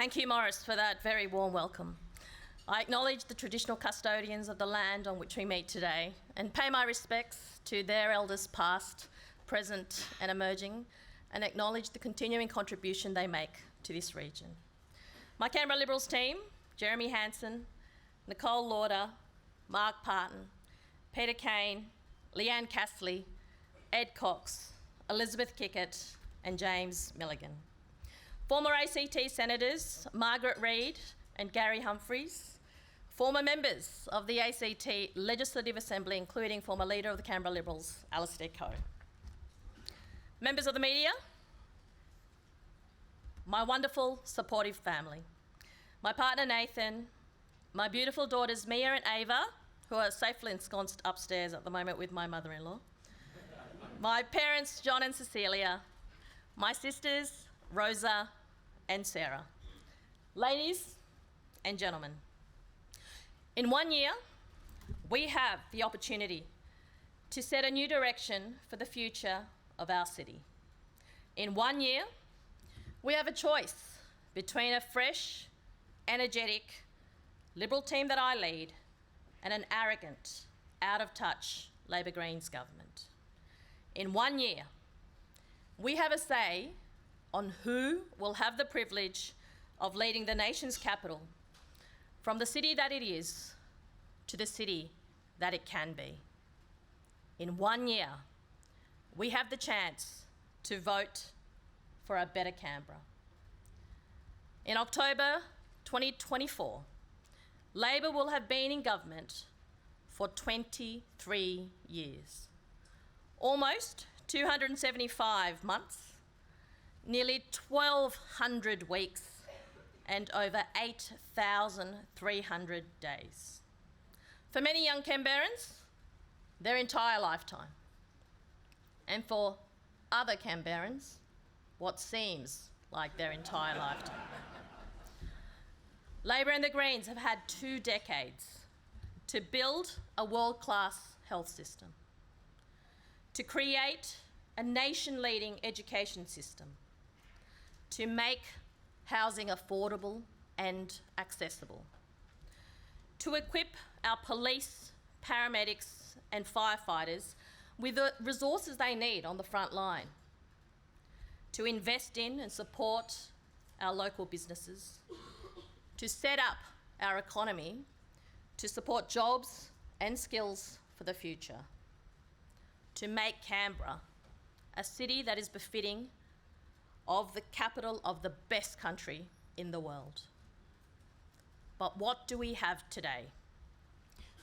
Thank you, Morris, for that very warm welcome. I acknowledge the traditional custodians of the land on which we meet today and pay my respects to their elders past, present and emerging, and acknowledge the continuing contribution they make to this region. My Canberra Liberals team, Jeremy Hanson, Nicole Lauder, Mark Parton, Peter Kane, Leanne Castley, Ed Cox, Elizabeth Kickett and James Milligan. Former ACT Senators Margaret Reid and Gary Humphries, former members of the ACT Legislative Assembly, including former Leader of the Canberra Liberals, Alastair Coe. Members of the media, my wonderful, supportive family, my partner Nathan, my beautiful daughters Mia and Ava, who are safely ensconced upstairs at the moment with my mother-in-law, my parents John and Cecilia, my sisters Rosa and Sarah. Ladies and gentlemen, in 1 year, we have the opportunity to set a new direction for the future of our city. In 1 year, we have a choice between a fresh, energetic, Liberal team that I lead and an arrogant, out-of-touch Labor Greens government. In 1 year, we have a say on who will have the privilege of leading the nation's capital from the city that it is to the city that it can be. In 1 year, we have the chance to vote for a better Canberra. In October 2024, Labor will have been in government for 23 years, almost 275 months, nearly 1,200 weeks, and over 8,300 days. For many young Canberrans, their entire lifetime. And for other Canberrans, what seems like their entire lifetime. Labor and the Greens have had 2 decades to build a world-class health system, to create a nation-leading education system, to make housing affordable and accessible, to equip our police, paramedics and firefighters with the resources they need on the front line, to invest in and support our local businesses, to set up our economy, to support jobs and skills for the future, to make Canberra a city that is befitting of the capital of the best country in the world. But what do we have today?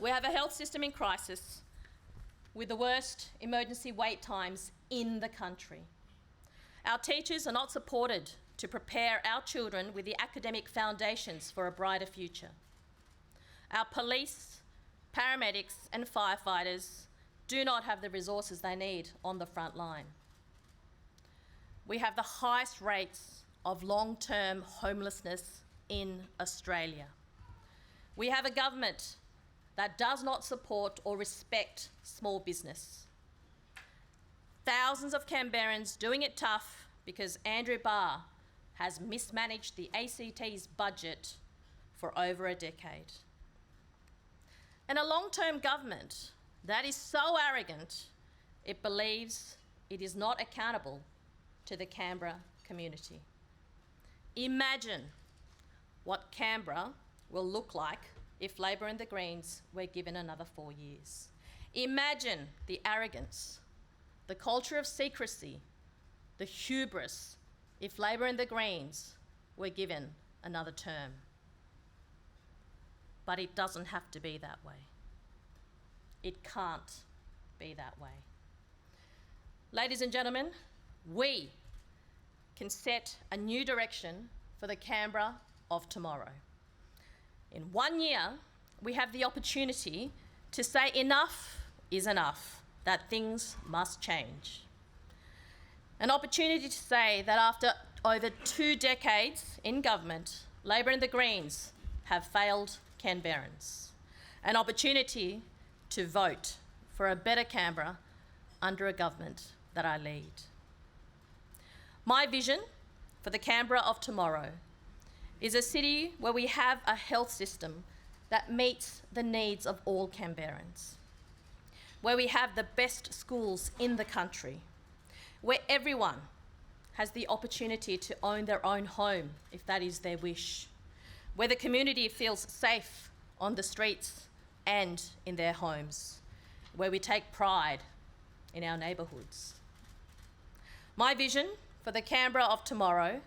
We have a health system in crisis with the worst emergency wait times in the country. Our teachers are not supported to prepare our children with the academic foundations for a brighter future. Our police, paramedics and firefighters do not have the resources they need on the front line. We have the highest rates of long-term homelessness in Australia. We have a government that does not support or respect small business. Thousands of Canberrans doing it tough because Andrew Barr has mismanaged the ACT's budget for over a decade. And a long-term government that is so arrogant, it believes it is not accountable to the Canberra community. Imagine what Canberra will look like if Labor and the Greens were given another 4 years. Imagine the arrogance, the culture of secrecy, the hubris if Labor and the Greens were given another term. But it doesn't have to be that way. It can't be that way. Ladies and gentlemen, we can set a new direction for the Canberra of tomorrow. In 1 year, we have the opportunity to say enough is enough, that things must change. An opportunity to say that after over 2 decades in government, Labor and the Greens have failed Canberrans. An opportunity to vote for a better Canberra under a government that I lead. My vision for the Canberra of tomorrow is a city where we have a health system that meets the needs of all Canberrans, where we have the best schools in the country, where everyone has the opportunity to own their own home if that is their wish, where the community feels safe on the streets and in their homes, where we take pride in our neighbourhoods. My vision for the Canberra of tomorrow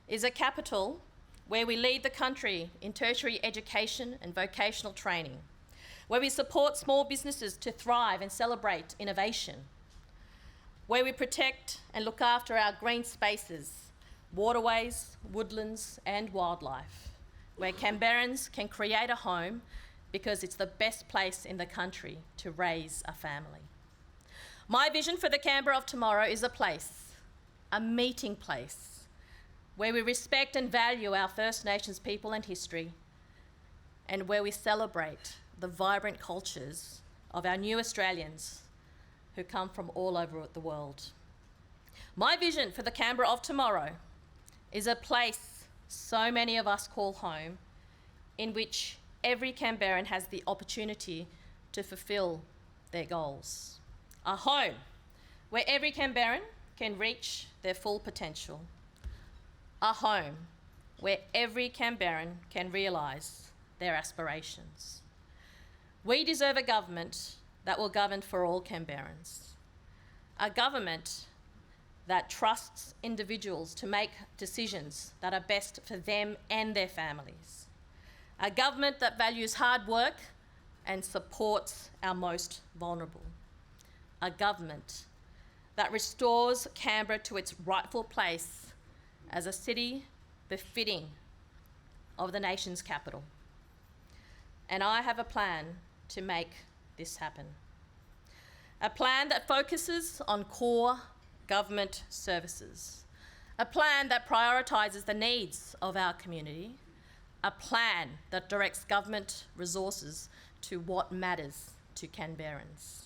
is a capital where we lead the country in tertiary education and vocational training, where we support small businesses to thrive and celebrate innovation, where we protect and look after our green spaces, waterways, woodlands and wildlife, where Canberrans can create a home because it's the best place in the country to raise a family. My vision for the Canberra of tomorrow is a place, a meeting place, where we respect and value our First Nations people and history, and where we celebrate the vibrant cultures of our new Australians who come from all over the world. My vision for the Canberra of tomorrow is a place so many of us call home, in which every Canberran has the opportunity to fulfil their goals. A home where every Canberran can reach their full potential. A home where every Canberran can realise their aspirations. We deserve a government that will govern for all Canberrans. A government that trusts individuals to make decisions that are best for them and their families. A government that values hard work and supports our most vulnerable. A government that restores Canberra to its rightful place as a city befitting of the nation's capital. And I have a plan to make this happen. A plan that focuses on core government services. A plan that prioritises the needs of our community. A plan that directs government resources to what matters to Canberrans.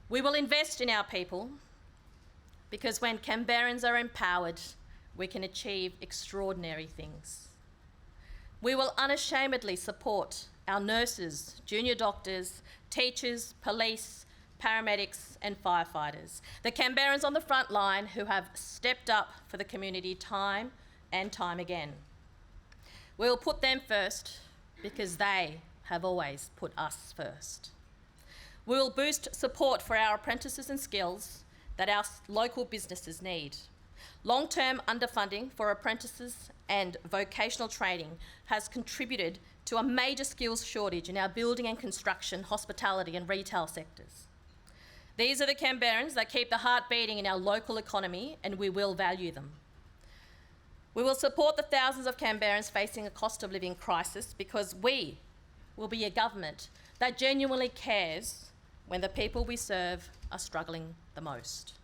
We will invest in our people, because when Canberrans are empowered, we can achieve extraordinary things. We will unashamedly support our nurses, junior doctors, teachers, police, paramedics and firefighters, the Canberrans on the front line who have stepped up for the community time and time again. We will put them first because they have always put us first. We will boost support for our apprentices and skills that our local businesses need. Long-term underfunding for apprentices and vocational training has contributed to a major skills shortage in our building and construction, hospitality and retail sectors. These are the Canberrans that keep the heart beating in our local economy, and we will value them. We will support the thousands of Canberrans facing a cost of living crisis, because we will be a government that genuinely cares when the people we serve are struggling the most.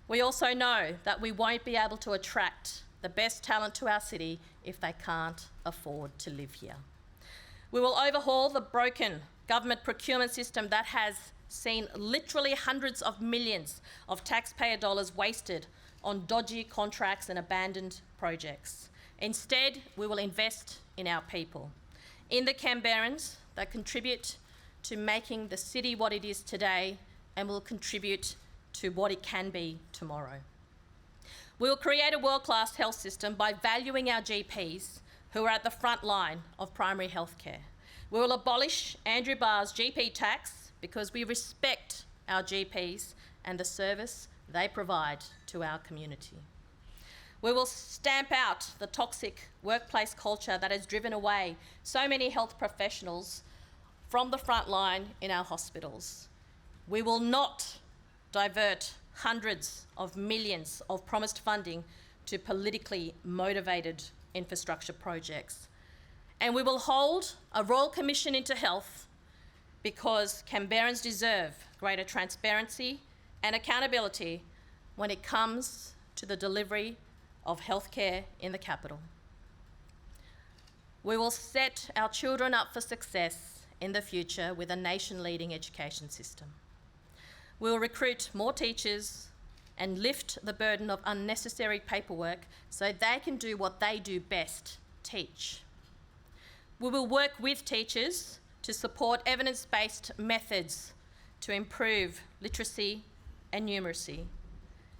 We also know that we won't be able to attract the best talent to our city if they can't afford to live here. We will overhaul the broken government procurement system that has seen literally hundreds of millions of taxpayer dollars wasted on dodgy contracts and abandoned projects. Instead, we will invest in our people, in the Canberrans that contribute to making the city what it is today and will contribute to what it can be tomorrow. We will create a world-class health system by valuing our GPs who are at the front line of primary health care. We will abolish Andrew Barr's GP tax because we respect our GPs and the service they provide to our community. We will stamp out the toxic workplace culture that has driven away so many health professionals from the front line in our hospitals. We will not divert hundreds of millions of promised funding to politically motivated infrastructure projects. And we will hold a Royal Commission into Health because Canberrans deserve greater transparency and accountability when it comes to the delivery of healthcare in the capital. We will set our children up for success in the future with a nation-leading education system. We will recruit more teachers, and lift the burden of unnecessary paperwork so they can do what they do best, teach. We will work with teachers to support evidence-based methods to improve literacy and numeracy.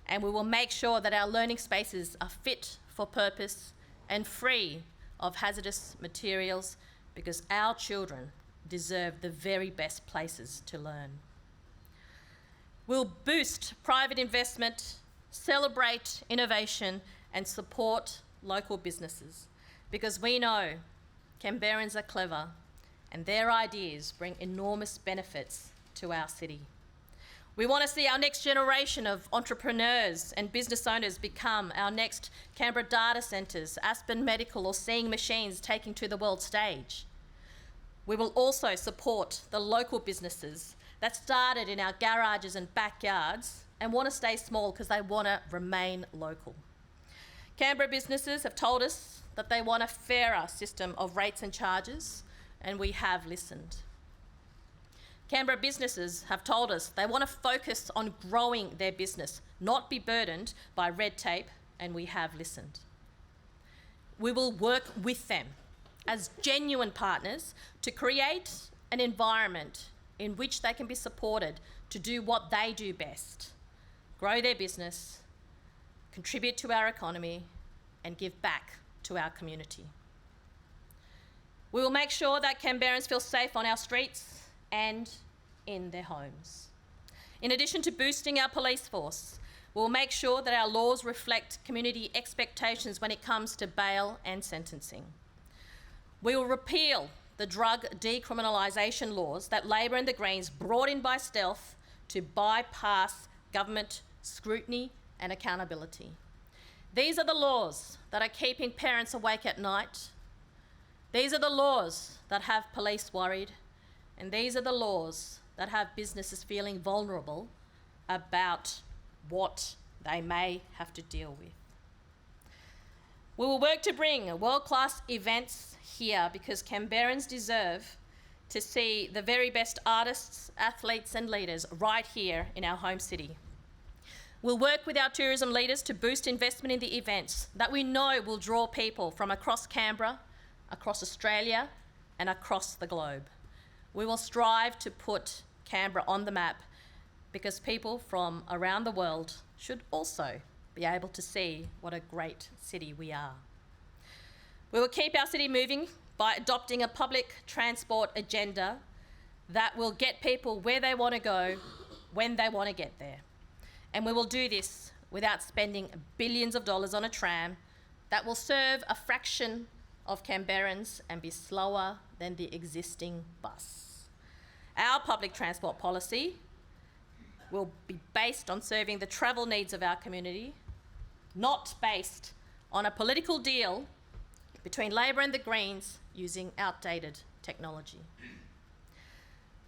And we will make sure that our learning spaces are fit for purpose and free of hazardous materials, because our children deserve the very best places to learn. We'll boost private investment, celebrate innovation, and support local businesses, because we know Canberrans are clever and their ideas bring enormous benefits to our city. We want to see our next generation of entrepreneurs and business owners become our next Canberra data centres, Aspen Medical, or Seeing Machines taking to the world stage. We will also support the local businesses that started in our garages and backyards and want to stay small because they want to remain local. Canberra businesses have told us that they want a fairer system of rates and charges, and we have listened. Canberra businesses have told us they want to focus on growing their business, not be burdened by red tape, and we have listened. We will work with them as genuine partners to create an environment in which they can be supported to do what they do best: grow their business, contribute to our economy, and give back to our community. We will make sure that Canberrans feel safe on our streets and in their homes. In addition to boosting our police force, we'll make sure that our laws reflect community expectations when it comes to bail and sentencing. We will repeal the drug decriminalisation laws that Labor and the Greens brought in by stealth to bypass government scrutiny and accountability. These are the laws that are keeping parents awake at night. These are the laws that have police worried. And these are the laws that have businesses feeling vulnerable about what they may have to deal with. We will work to bring world-class events here because Canberrans deserve to see the very best artists, athletes and leaders right here in our home city. We'll work with our tourism leaders to boost investment in the events that we know will draw people from across Canberra, across Australia and across the globe. We will strive to put Canberra on the map because people from around the world should also be able to see what a great city we are. We will keep our city moving by adopting a public transport agenda that will get people where they want to go, when they want to get there. And we will do this without spending billions of dollars on a tram that will serve a fraction of Canberrans and be slower than the existing bus. Our public transport policy will be based on serving the travel needs of our community, not based on a political deal between Labor and the Greens using outdated technology.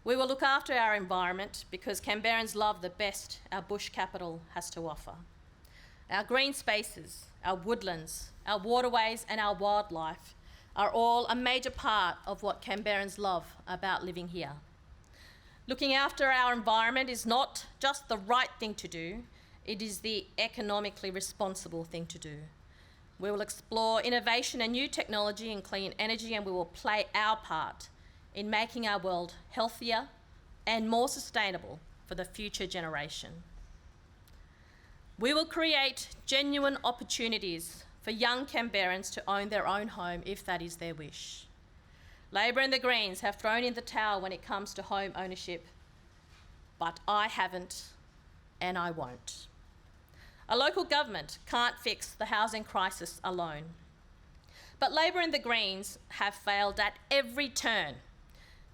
We will look after our environment because Canberrans love the best our bush capital has to offer. Our green spaces, our woodlands, our waterways and our wildlife are all a major part of what Canberrans love about living here. Looking after our environment is not just the right thing to do, it is the economically responsible thing to do. We will explore innovation and new technology in clean energy, and we will play our part in making our world healthier and more sustainable for the future generation. We will create genuine opportunities for young Canberrans to own their own home if that is their wish. Labor and the Greens have thrown in the towel when it comes to home ownership, but I haven't and I won't. A local government can't fix the housing crisis alone. But Labor and the Greens have failed at every turn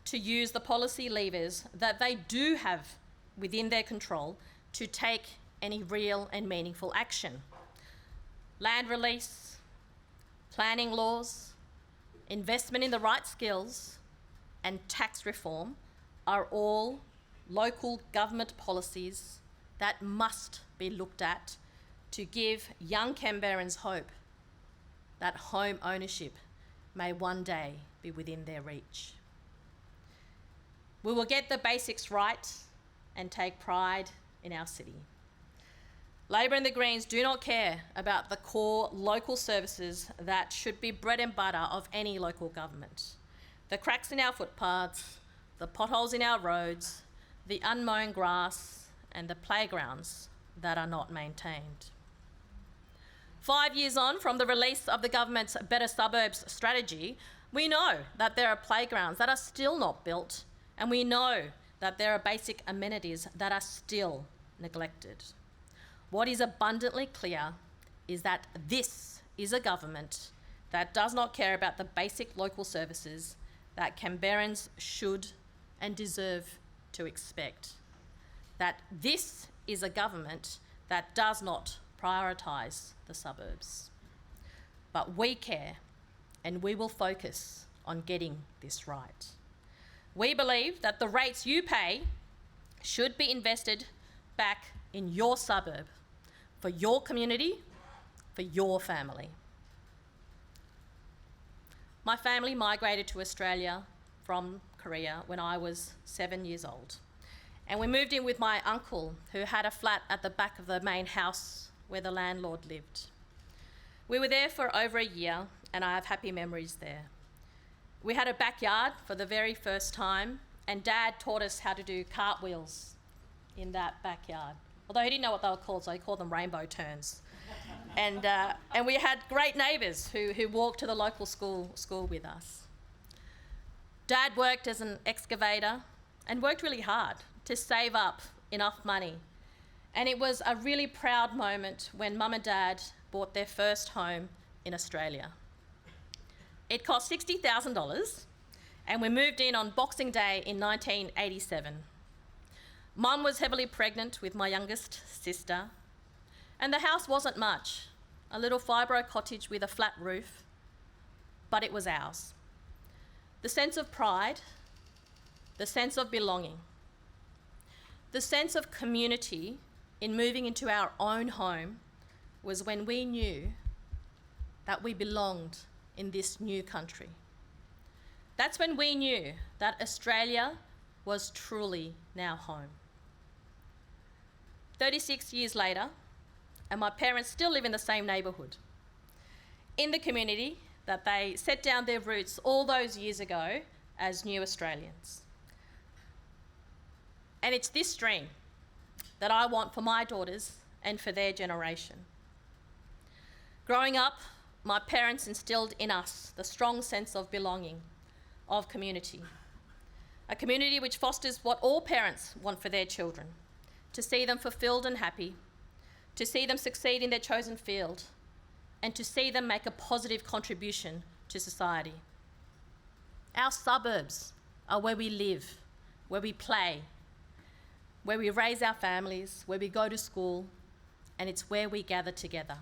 to use the policy levers that they do have within their control to take any real and meaningful action. Land release, planning laws, investment in the right skills, and tax reform are all local government policies that must be looked at to give young Canberrans hope that home ownership may one day be within their reach. We will get the basics right and take pride in our city. Labor and the Greens do not care about the core local services that should be bread and butter of any local government. The cracks in our footpaths, the potholes in our roads, the unmown grass, and the playgrounds that are not maintained. 5 years on from the release of the government's Better Suburbs strategy, we know that there are playgrounds that are still not built, and we know that there are basic amenities that are still neglected. What is abundantly clear is that this is a government that does not care about the basic local services that Canberrans should and deserve to expect. That this is a government that does not prioritise the suburbs. But we care, and we will focus on getting this right. We believe that the rates you pay should be invested back in your suburb, for your community, for your family. My family migrated to Australia from Korea when I was 7 years old. And we moved in with my uncle, who had a flat at the back of the main house where the landlord lived. We were there for over a year, and I have happy memories there. We had a backyard for the very first time, and Dad taught us how to do cartwheels in that backyard. Although he didn't know what they were called, so he called them rainbow turns. And we had great neighbours who walked to the local school with us. Dad worked as an excavator and worked really hard to save up enough money. And it was a really proud moment when Mum and Dad bought their first home in Australia. It cost $60,000, and we moved in on Boxing Day in 1987. Mum was heavily pregnant with my youngest sister, and the house wasn't much, a little fibro cottage with a flat roof, but it was ours. The sense of pride, the sense of belonging, the sense of community in moving into our own home was when we knew that we belonged in this new country. That's when we knew that Australia was truly now home. 36 years later, and my parents still live in the same neighbourhood, in the community that they set down their roots all those years ago as new Australians. And it's this dream that I want for my daughters and for their generation. Growing up, my parents instilled in us the strong sense of belonging, of community. A community which fosters what all parents want for their children, to see them fulfilled and happy, to see them succeed in their chosen field, and to see them make a positive contribution to society. Our suburbs are where we live, where we play, where we raise our families, where we go to school, and it's where we gather together.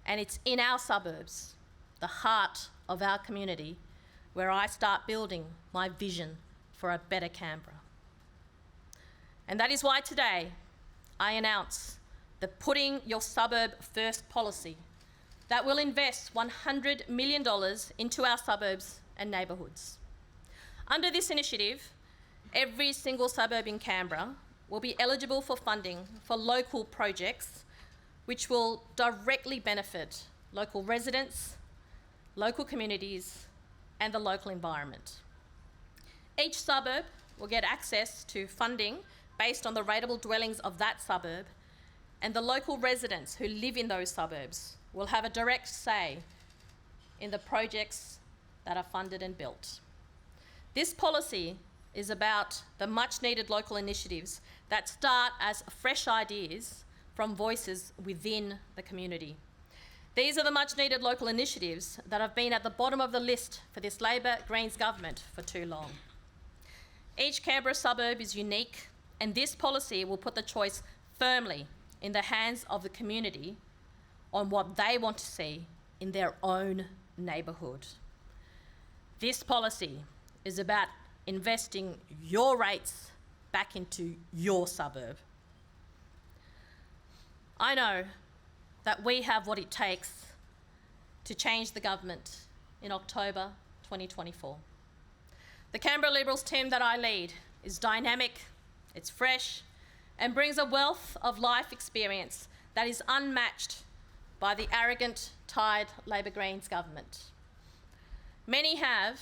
And it's in our suburbs, the heart of our community, where I start building my vision for a better Canberra. And that is why today I announce the Putting Your Suburb First policy that will invest $100 million into our suburbs and neighbourhoods. Under this initiative, every single suburb in Canberra will be eligible for funding for local projects which will directly benefit local residents, local communities, and the local environment. Each suburb will get access to funding based on the rateable dwellings of that suburb, and the local residents who live in those suburbs will have a direct say in the projects that are funded and built. This policy is about the much-needed local initiatives that start as fresh ideas from voices within the community. These are the much-needed local initiatives that have been at the bottom of the list for this Labor Greens government for too long. Each Canberra suburb is unique, and this policy will put the choice firmly in the hands of the community on what they want to see in their own neighbourhood. This policy is about investing your rates back into your suburb. I know that we have what it takes to change the government in October 2024. The Canberra Liberals team that I lead is dynamic, it's fresh, and brings a wealth of life experience that is unmatched by the arrogant, tired Labor Greens government. Many have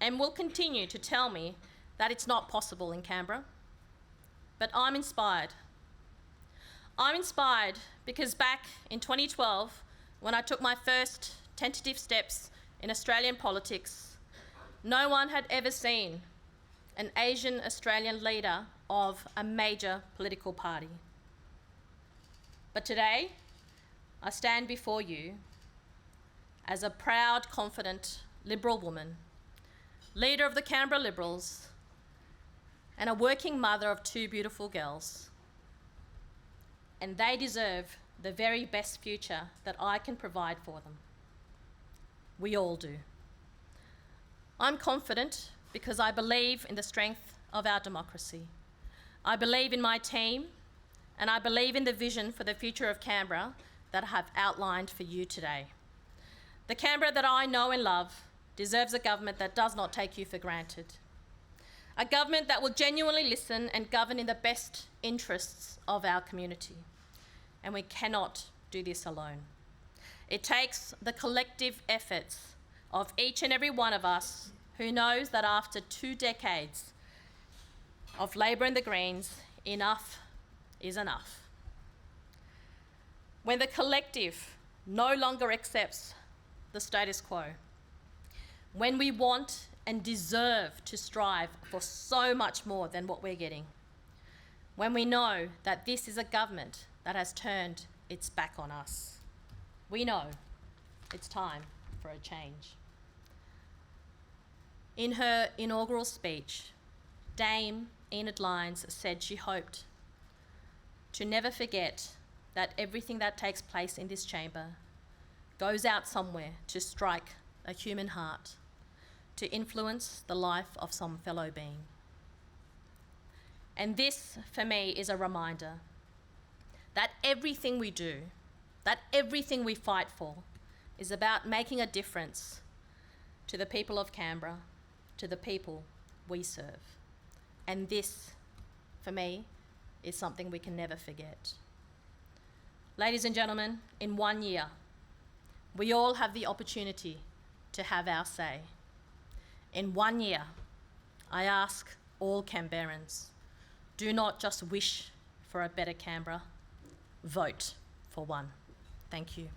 and will continue to tell me that it's not possible in Canberra, but I'm inspired. I'm inspired because back in 2012, when I took my first tentative steps in Australian politics, no one had ever seen an Asian Australian leader of a major political party. But today, I stand before you as a proud, confident, Liberal woman, leader of the Canberra Liberals, and a working mother of two beautiful girls. And they deserve the very best future that I can provide for them. We all do. I'm confident because I believe in the strength of our democracy. I believe in my team, and I believe in the vision for the future of Canberra that I have outlined for you today. The Canberra that I know and love deserves a government that does not take you for granted. A government that will genuinely listen and govern in the best interests of our community. And we cannot do this alone. It takes the collective efforts of each and every one of us who knows that after 2 decades of Labor and the Greens, enough is enough. When the collective no longer accepts the status quo, when we want and deserve to strive for so much more than what we're getting, when we know that this is a government that has turned its back on us, we know it's time for a change. In her inaugural speech, Dame Enid Lyons said she hoped to never forget that everything that takes place in this chamber goes out somewhere to strike a human heart, to influence the life of some fellow being. And this, for me, is a reminder that everything we do, that everything we fight for, is about making a difference to the people of Canberra, to the people we serve. And this, for me, is something we can never forget. Ladies and gentlemen, in 1 year, we all have the opportunity to have our say. In 1 year, I ask all Canberrans, do not just wish for a better Canberra, vote for one. Thank you.